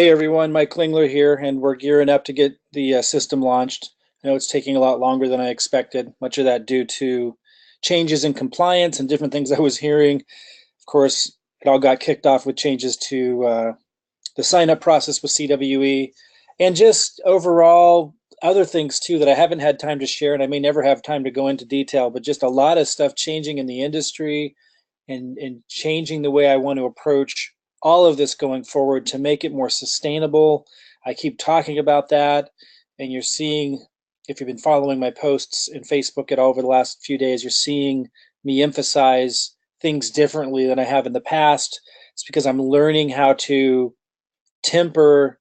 Hey everyone, Mike Klingler here, and we're gearing up to get the system launched. I know it's taking a lot longer than I expected, much of that due to changes in compliance and different things I was hearing. Of course, it all got kicked off with changes to the sign up process with CWE and just overall other things too that I haven't had time to share, and I may never have time to go into detail, but just a lot of stuff changing in the industry and changing the way I want to approach all of this going forward to make it more sustainable. I keep talking about that, and you're seeing, if you've been following my posts in Facebook at all over the last few days, you're seeing me emphasize things differently than I have in the past. It's because I'm learning how to temper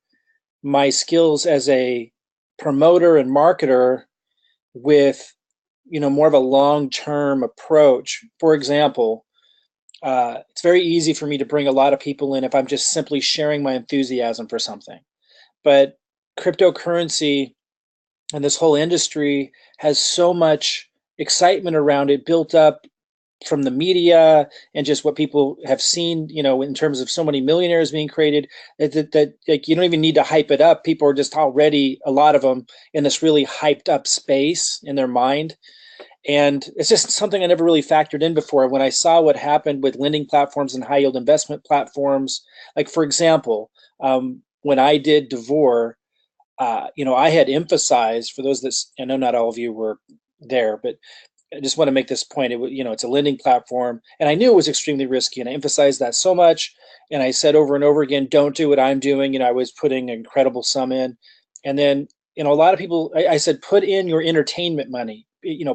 my skills as a promoter and marketer with more of a long-term approach. For example, it's very easy for me to bring a lot of people in if I'm just simply sharing my enthusiasm for something. But cryptocurrency and this whole industry has so much excitement around it built up from the media and just what people have seen, in terms of so many millionaires being created that like you don't even need to hype it up. People are just already, a lot of them, in this really hyped up space in their mind, and it's just something I never really factored in before. When I saw what happened with lending platforms and high yield investment platforms, like for example, when I did Devore, I had emphasized, for those that, I know not all of you were there, but I just want to make this point. It's a lending platform, and I knew it was extremely risky, and I emphasized that so much. And I said over and over again, "Don't do what I'm doing." I was putting an incredible sum in, and then a lot of people, I said, put in your entertainment money.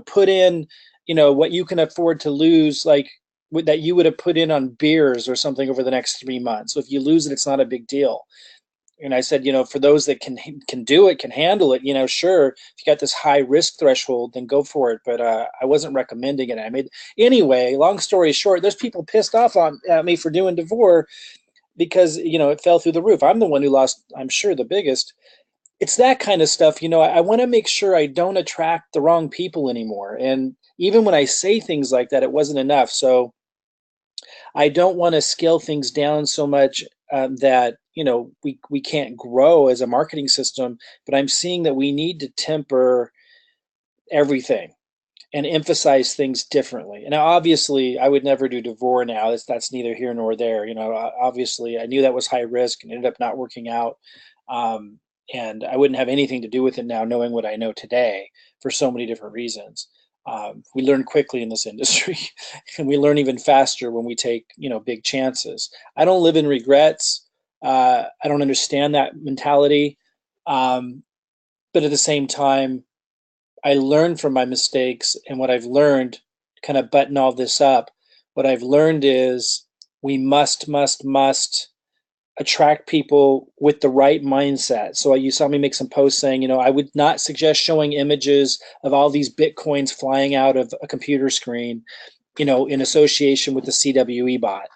Put in, what you can afford to lose, like that you would have put in on beers or something over the next 3 months. So if you lose it, it's not a big deal. And I said, for those that can do it, can handle it, sure, if you got this high risk threshold, then go for it. But I wasn't recommending it. Anyway, long story short, there's people pissed off at me for doing Devore because it fell through the roof. I'm the one who lost, I'm sure, the biggest. It's that kind of stuff. I want to make sure I don't attract the wrong people anymore. And even when I say things like that, it wasn't enough. So I don't want to scale things down so much that we can't grow as a marketing system. But I'm seeing that we need to temper everything and emphasize things differently. And now, obviously, I would never do Devore now. That's neither here nor there. Obviously, I knew that was high risk and ended up not working out. And I wouldn't have anything to do with it now, knowing what I know today, for so many different reasons. We learn quickly in this industry, and we learn even faster when we take big chances. I don't live in regrets. I don't understand that mentality, but at the same time, I learn from my mistakes. And what I've learned, to kind of button all this up, what I've learned is we must attract people with the right mindset. So you saw me make some posts saying, I would not suggest showing images of all these Bitcoins flying out of a computer screen, in association with the CWE bot,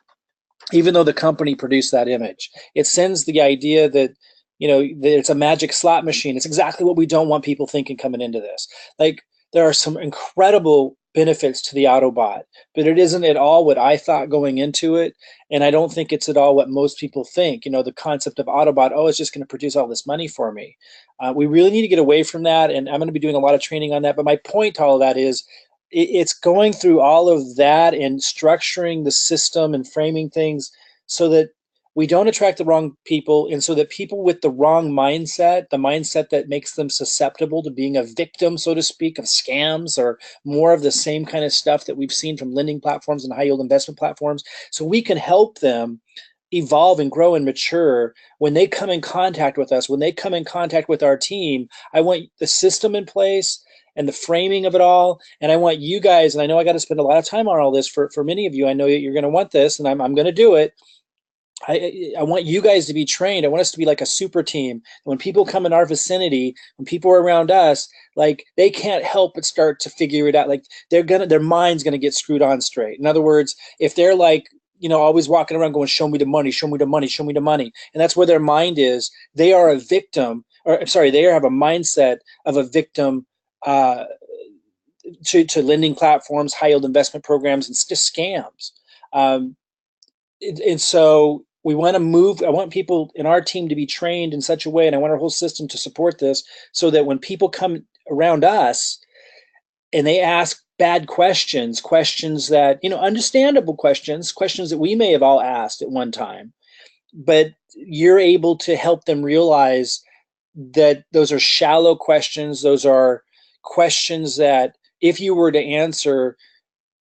even though the company produced that image. It sends the idea that, that it's a magic slot machine. It's exactly what we don't want people thinking coming into this. Like, there are some incredible benefits to the Autobot, but it isn't at all what I thought going into it. And I don't think it's at all what most people think. The concept of Autobot, oh, it's just going to produce all this money for me. We really need to get away from that. And I'm going to be doing a lot of training on that. But my point to all of that is it's going through all of that and structuring the system and framing things so that we don't attract the wrong people, and so that people with the wrong mindset, the mindset that makes them susceptible to being a victim, so to speak, of scams or more of the same kind of stuff that we've seen from lending platforms and high yield investment platforms, so we can help them evolve and grow and mature when they come in contact with us, when they come in contact with our team. I want the system in place and the framing of it all. And I want you guys, and I know I got to spend a lot of time on all this for many of you. I know that you're going to want this, and I'm going to do it. I want you guys to be trained. I want us to be like a super team. When people come in our vicinity, when people are around us, like, they can't help but start to figure it out. Like, their mind's gonna get screwed on straight. In other words, if they're like, always walking around going, "Show me the money, show me the money, show me the money," and that's where their mind is, they are a victim, or sorry, they have a mindset of a victim uh, to lending platforms, high yield investment programs, and just scams. And so we want to move. I want people in our team to be trained in such a way, and I want our whole system to support this, so that when people come around us and they ask bad questions, questions that, understandable questions, questions that we may have all asked at one time, but you're able to help them realize that those are shallow questions. Those are questions that if you were to answer,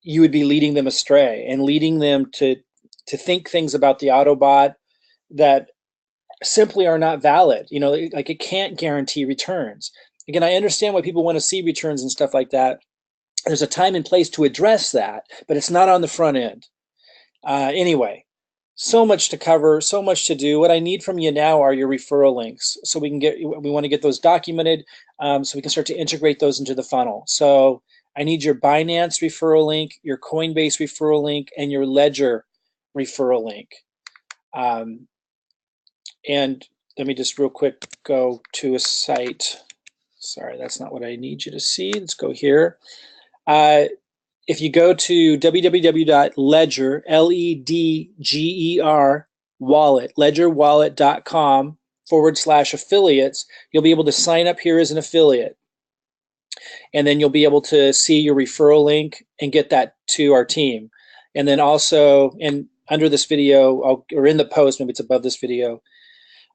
you would be leading them astray and leading them to think things about the Autobot that simply are not valid. Like it can't guarantee returns. Again, I understand why people want to see returns and stuff like that. There's a time and place to address that, but it's not on the front end. Anyway, so much to cover, so much to do. What I need from you now are your referral links, so we want to get those documented, so we can start to integrate those into the funnel. So I need your Binance referral link, your Coinbase referral link, and your Ledger referral link. And let me just real quick go to a site. Sorry, that's not what I need you to see. Let's go here. If you go to www.ledger, Ledger wallet, ledgerwallet.com/affiliates, you'll be able to sign up here as an affiliate. And then you'll be able to see your referral link and get that to our team. And then also, under this video, or in the post, maybe it's above this video,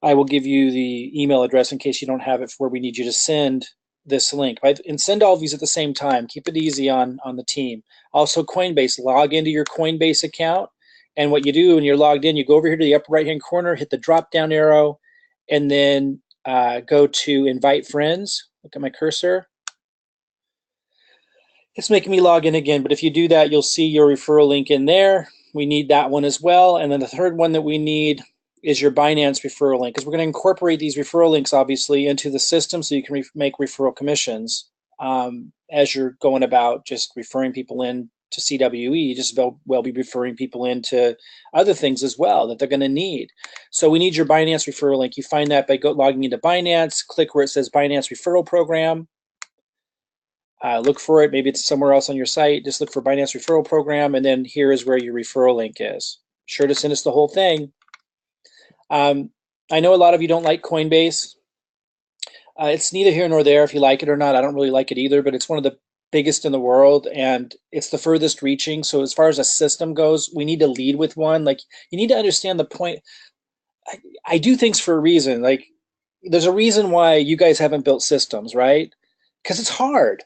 I will give you the email address in case you don't have it, for where we need you to send this link. And send all of these at the same time. Keep it easy on the team. Also, Coinbase, log into your Coinbase account. And what you do when you're logged in, you go over here to the upper right-hand corner, hit the drop-down arrow, and then go to invite friends. Look at my cursor. It's making me log in again, but if you do that, you'll see your referral link in there. We need that one as well. And then the third one that we need is your Binance referral link, because we're going to incorporate these referral links, obviously, into the system so you can make referral commissions as you're going about just referring people in to CWE. Just well be referring people into other things as well that they're going to need. So we need your Binance referral link. You find that by logging into Binance, click where it says Binance referral program. Look for it. Maybe it's somewhere else on your site. Just look for Binance referral program, and then here is where your referral link is. Sure to send us the whole thing. I know a lot of you don't like Coinbase. It's neither here nor there if you like it or not. I don't really like it either, but it's one of the biggest in the world, and it's the furthest reaching. So as far as a system goes, we need to lead with one. Like, you need to understand the point. I do things for a reason. Like, there's a reason why you guys haven't built systems, right? Because it's hard.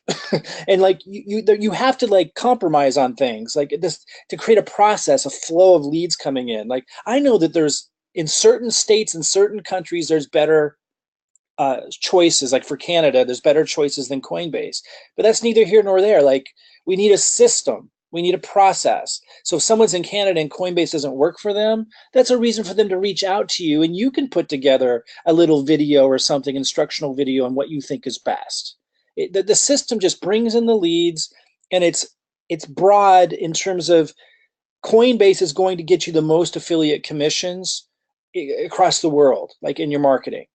And like you have to like compromise on things like this to create a process, a flow of leads coming in. Like, I know that there's, in certain states and certain countries, there's better choices. Like for Canada, there's better choices than Coinbase, but that's neither here nor there. Like, we need a system. We need a process. So if someone's in Canada and Coinbase doesn't work for them, that's a reason for them to reach out to you, and you can put together a little video or something, instructional video, on what you think is best. The system just brings in the leads, and it's broad in terms of Coinbase is going to get you the most affiliate commissions across the world, like in your marketing.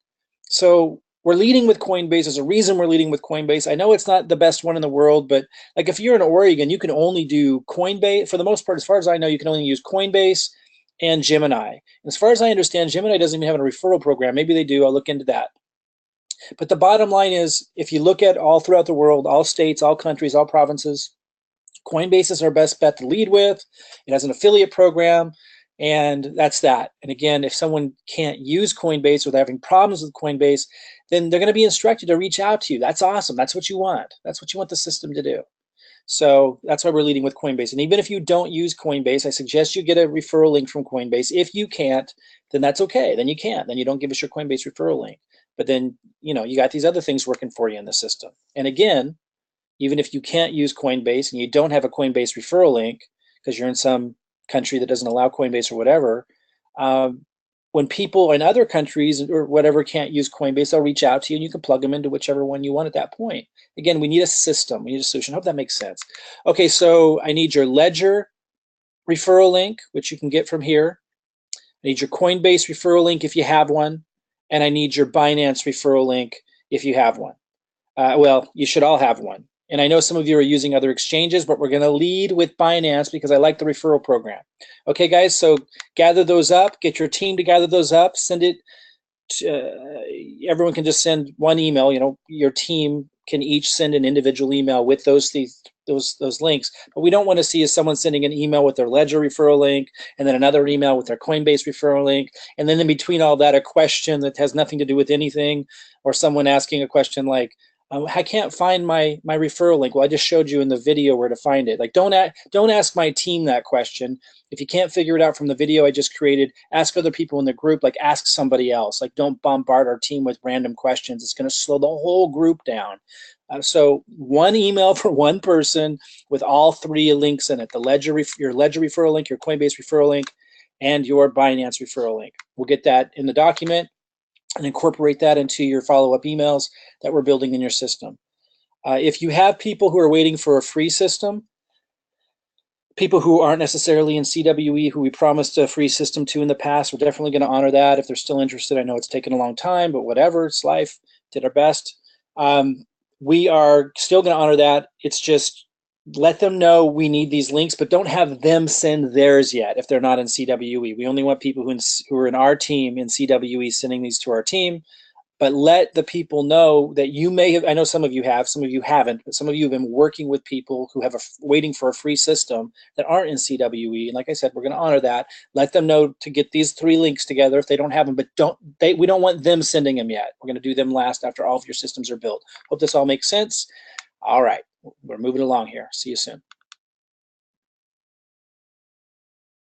So we're leading with Coinbase. There's a reason we're leading with Coinbase. I know it's not the best one in the world, but like if you're in Oregon, you can only do Coinbase. For the most part, as far as I know, you can only use Coinbase and Gemini. And as far as I understand, Gemini doesn't even have a referral program. Maybe they do. I'll look into that. But the bottom line is, if you look at all throughout the world, all states, all countries, all provinces, Coinbase is our best bet to lead with. It has an affiliate program, and that's that. And again, if someone can't use Coinbase or they're having problems with Coinbase, then they're going to be instructed to reach out to you. That's awesome. That's what you want. That's what you want the system to do. So that's why we're leading with Coinbase. And even if you don't use Coinbase, I suggest you get a referral link from Coinbase. If you can't, then that's okay. Then you can't. Then you don't give us your Coinbase referral link. But then, you got these other things working for you in the system. And again, even if you can't use Coinbase and you don't have a Coinbase referral link because you're in some country that doesn't allow Coinbase or whatever, when people in other countries or whatever can't use Coinbase, they'll reach out to you and you can plug them into whichever one you want at that point. Again, we need a system. We need a solution. I hope that makes sense. Okay, so I need your Ledger referral link, which you can get from here. I need your Coinbase referral link if you have one. And I need your Binance referral link if you have one. Well, you should all have one. And I know some of you are using other exchanges, but we're going to lead with Binance because I like the referral program. Okay, guys, so gather those up, get your team to gather those up, send it everyone can just send one email. You know, your team can each send an individual email with those links. But we don't want to see is someone sending an email with their Ledger referral link, and then another email with their Coinbase referral link, and then in between all that, a question that has nothing to do with anything, or someone asking a question like, I can't find my referral link. Well, I just showed you in the video where to find it. Like, don't ask my team that question. If you can't figure it out from the video I just created, ask other people in the group. Like, ask somebody else. Like, don't bombard our team with random questions. It's going to slow the whole group down. So one email for one person with all three links in it: the your Ledger referral link, your Coinbase referral link, and your Binance referral link. We'll get that in the document and incorporate that into your follow-up emails that we're building in your system. If you have people who are waiting for a free system, people who aren't necessarily in CWE, who we promised a free system to in the past, we're definitely going to honor that if they're still interested. I know it's taken a long time, but whatever, it's life. Did our best. We are still going to honor that. It's just let them know we need these links, but don't have them send theirs yet if they're not in CWE. We only want people who are in our team in CWE sending these to our team. But let the people know that you may have, I know some of you have, some of you haven't, but some of you have been working with people who have waiting for a free system that aren't in CWE. And like I said, we're going to honor that. Let them know to get these three links together if they don't have them, but we don't want them sending them yet. We're going to do them last after all of your systems are built. Hope this all makes sense. All right, we're moving along here. See you soon.